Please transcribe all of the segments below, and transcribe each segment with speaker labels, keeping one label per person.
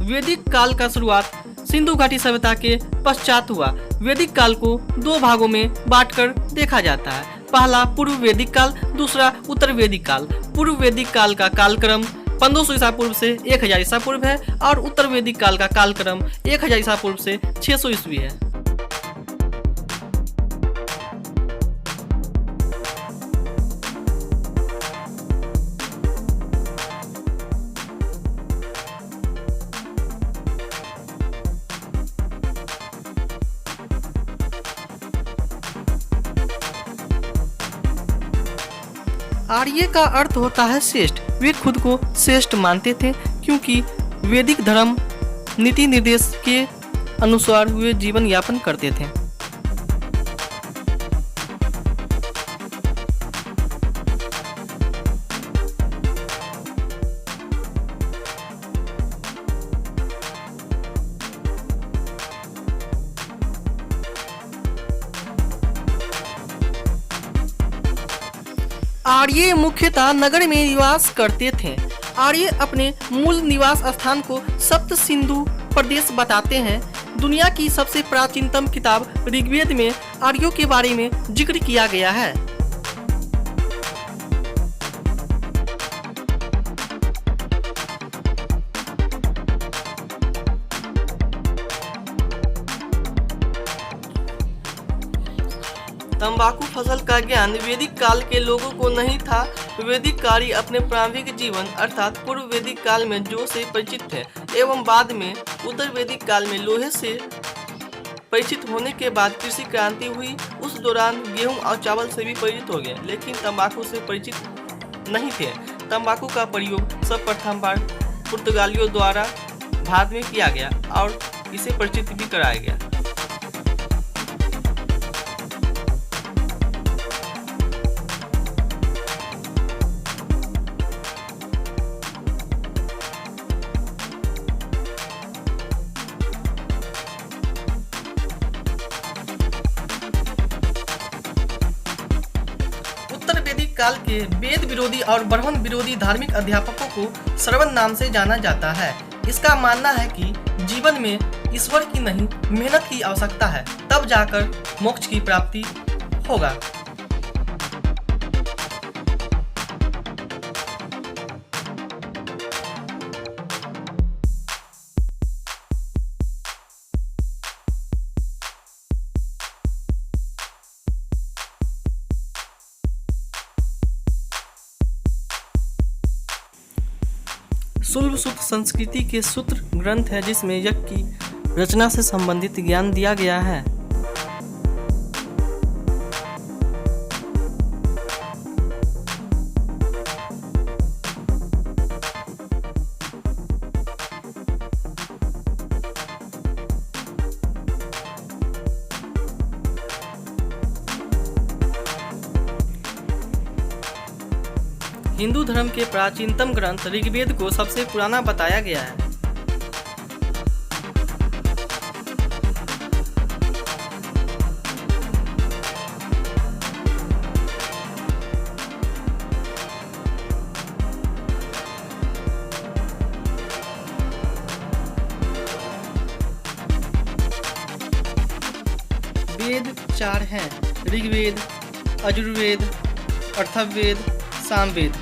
Speaker 1: वैदिक काल का शुरुआत सिंधु घाटी सभ्यता के पश्चात हुआ। वैदिक काल को दो भागों में बांटकर देखा जाता है। पहला पूर्व वैदिक काल, दूसरा उत्तर वैदिक काल। पूर्व वैदिक काल का कालक्रम 1500 ईसा पूर्व से 1000 ईसा पूर्व है और उत्तर वैदिक काल का कालक्रम 1000 ईसा पूर्व से 600 ईस्वी है। आर्य का अर्थ होता है श्रेष्ठ। वे खुद को श्रेष्ठ मानते थे क्योंकि वैदिक धर्म नीति निर्देश के अनुसार वे जीवन यापन करते थे। आर्य मुख्यतः नगर में निवास करते थे। आर्य अपने मूल निवास स्थान को सप्त सिंधु प्रदेश बताते हैं। दुनिया की सबसे प्राचीनतम किताब ऋग्वेद में आर्यों के बारे में जिक्र किया गया है। तंबाकू फसल का ज्ञान वैदिक काल के लोगों को नहीं था। वैदिक कार्य अपने प्रारंभिक जीवन अर्थात पूर्व वैदिक काल में जौ से परिचित थे एवं बाद में उत्तर वैदिक काल में लोहे से परिचित होने के बाद कृषि क्रांति हुई। उस दौरान गेहूं और चावल से भी परिचित हो गए, लेकिन तंबाकू से परिचित नहीं थे। तंबाकू का प्रयोग सर्वप्रथम बार पुर्तगालियों द्वारा भारत में किया गया और इसे परिचित भी कराया गया। काल के वेद विरोधी और ब्राह्मण विरोधी धार्मिक अध्यापकों को श्रवण नाम से जाना जाता है। इसका मानना है कि जीवन में ईश्वर की नहीं मेहनत की आवश्यकता है, तब जाकर मोक्ष की प्राप्ति होगा। शुल्ब सूत्र संस्कृति के सूत्र ग्रंथ है जिसमें यज्ञ की रचना से संबंधित ज्ञान दिया गया है। हिंदू धर्म के प्राचीनतम ग्रंथ ऋग्वेद को सबसे पुराना बताया गया है। वेद 4 हैं: ऋग्वेद, यजुर्वेद, अथर्ववेद, सामवेद।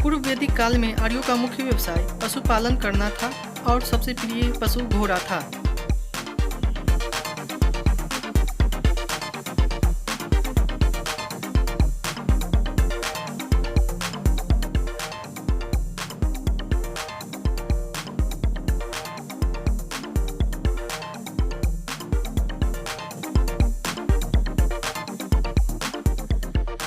Speaker 1: पूर्व वैदिक काल में आर्यों का मुख्य व्यवसाय पशुपालन करना था और सबसे प्रिय पशु घोड़ा था।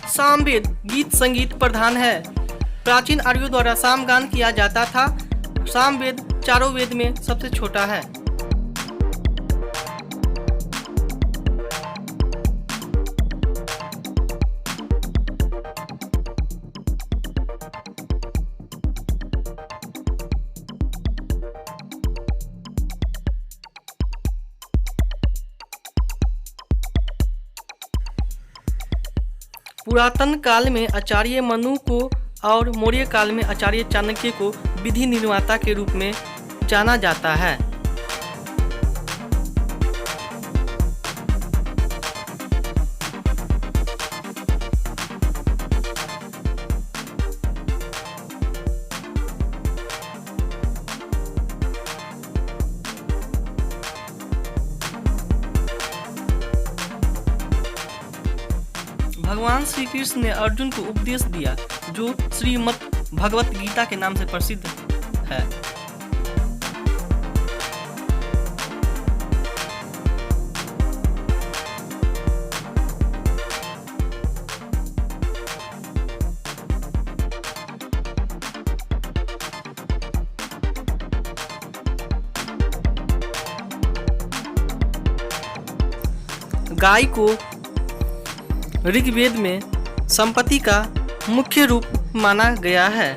Speaker 1: सामवेद गीत संगीत प्रधान है। प्राचीन आर्यों द्वारा सामगान किया जाता था। सामवेद चारों वेद में सबसे छोटा है। पुरातन काल में आचार्य मनु को और मौर्य काल में आचार्य चाणक्य को विधि निर्माता के रूप में जाना जाता है। भगवान श्री कृष्ण ने अर्जुन को उपदेश दिया जो श्रीमद् भगवत गीता के नाम से प्रसिद्ध है। गाय को ऋग्वेद में संपत्ति का मुख्य रूप माना गया है।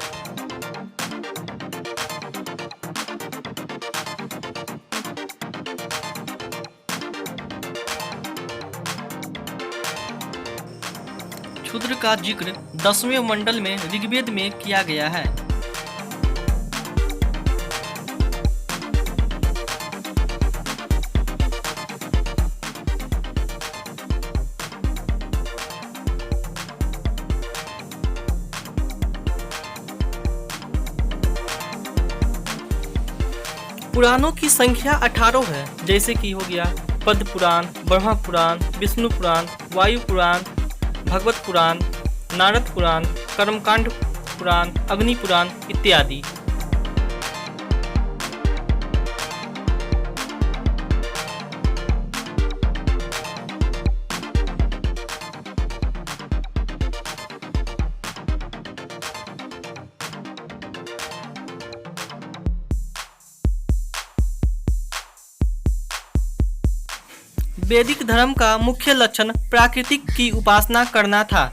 Speaker 1: क्षुद्र का जिक्र 10वें मंडल में ऋग्वेद में किया गया है। पुराणों की संख्या 18 है, जैसे कि हो गया पद्म पुराण, ब्रह्मा पुराण, विष्णु पुराण, वायु पुराण, भगवत पुराण, नारद पुराण, कर्मकांड पुराण, अग्नि पुराण इत्यादि। वैदिक धर्म का मुख्य लक्षण प्राकृतिक की उपासना करना था।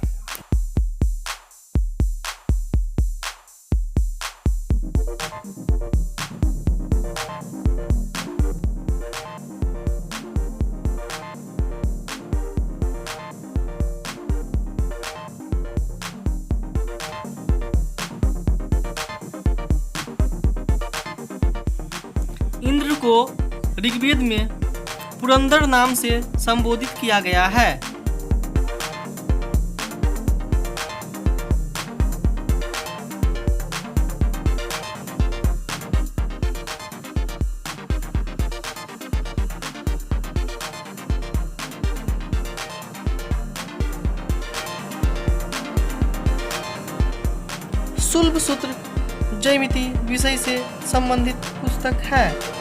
Speaker 1: इंद्र को ऋग्वेद में पुरंदर नाम से संबोधित किया गया है। शुल्ब सूत्र ज्यामिति विषय से संबंधित पुस्तक है।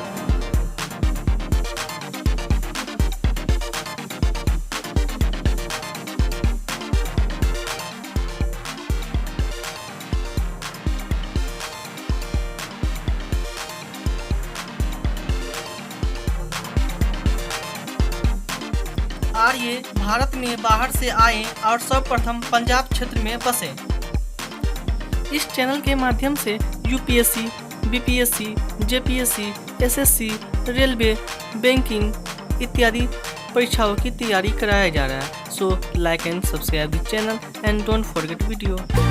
Speaker 1: आर्य भारत में बाहर से आए और सर्वप्रथम पंजाब क्षेत्र में बसे। इस चैनल के माध्यम से UPSC, BPSC, JPSC, SSC, railway, banking इत्यादि परीक्षाओं की तैयारी कराया जा रहा है। So like and subscribe the channel and don't forget video.